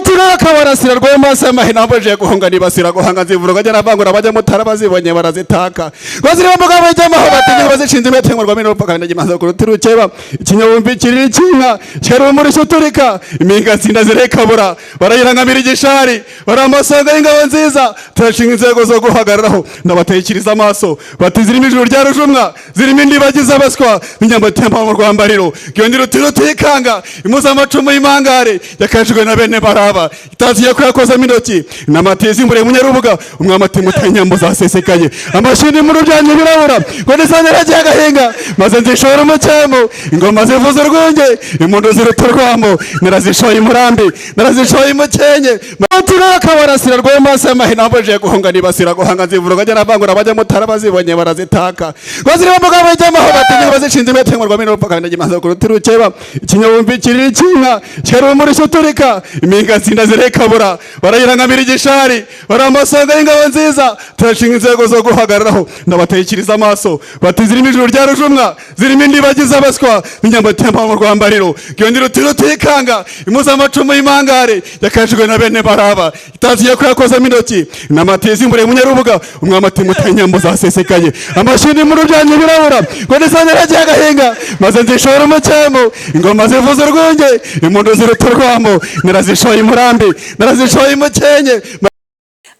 Turaka barasira rwema sama hinamboje guhunga nibasira guhanga nzivuruga jya navangura bajya mutara bazibonye barazitaka baziri bamugabo y'amaho bategeka bazishinze imetengwa rwa mino pakana gimanza ku rutirukeba ikinyabumbi kiriri kinka cyero muri soturika iminga tsinda zirekabura barayirangamira igishari baramasanga y'ingabo nziza turashinga inzego zo guhagararaho ndabatekiriza amaso batizirimo ijuru rya rujumwa zirimo indibagiza baswa inyambo tempa mu rwambariro gyondiro tirutikanga imuza amacumu y'imangare yakashijwe na bene baraba itaziye ko yakoze minoti namatezi imbere munyarubuga umwamati mutanyambo zasesekaye amashini mu rujyanye birabura ngo nisane ragiye agahinga maze nzishora umucyamo ingoma zivuze urwunge impundu zirutorwamo narazishoye murambi narazishoye mukenye turaka barasira rwema sama hinamboje guhunga nibasira guhanga nzivuruga jya navangura bajya mutara bazibonye barazitaka baziri bamugabo y'amaho bategeka bazishinze imetengwa rwa mino pakana gimanza ku rutirukeba ikinyabumbi kiriri kinka cyero muri soturika iminga tsinda zirekabura barayirangamira igishari baramasanga y'ingabo nziza turashinga inzego zo guhagararaho ndabatekiriza amaso batizirimo ijuru rya rujumwa zirimo indibagiza baswa inyambo tempa mu rwambariro gyondiro tirutikanga imuza amacumu y'imangare yakashijwe na bene baraba itaziye ko yakoze minoti namatezi imbere munyarubuga umwamati mutanyambo zasesekaye amashini mu rujyanye birabura ngo nisane ragiye agahinga maze nzishora umucyamo ingoma zivuze urwunge impundu zirutorwamo narazishoye murambi narazishoye mukenye.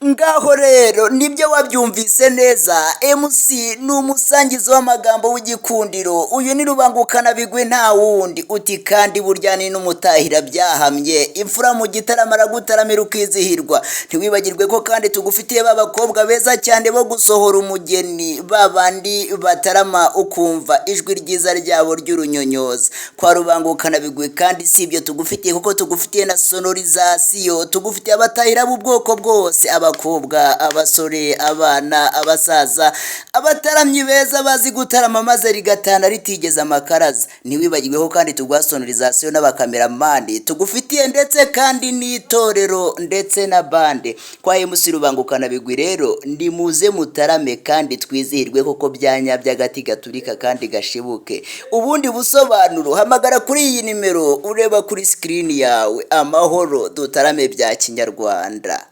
Ngaho rero nibyo wabyumvise neza. MC ni umusangizo w'amagambo w'igikundiro, uyu ni rubangukana bigwe nta wundi, uti kandi burya ni n'umutahira byahamye imfura mu gitaramo aragutaramira ukizihirwa. Ntiwibagirwe ko kandi tugufitiye babakobwa beza cyane bo gusohora umugeni, babandi batarama ukumva ijwi ryiza ryabo ry'urunyonyoza. Kwa rubangukana bigwe kandi si ibyo tugufitiye, kuko tugufitiye na sonorizasiyo, tugufitiye abatahira b'ubwoko bwose, abakobwa, abasore, abana, abasaza, abataramyi beza bazi gutarama maze rigatana ritigeze amakaraza. Ntiwibagirweho kandi tugwa sonorizasiyo n'abakameramani tugufitiye, ndetse kandi n'itorero ndetse na bande. Kwa MC rubangukana bigwi rero ndi muze mutarame kandi twizihirwe, koko byanya by'agati gaturika kandi gashibuke. Ubundi busobanuro hamagara kuri iyi nimero ureba kuri screen yawe. Amahoro, dutarame bya Kinyarwanda.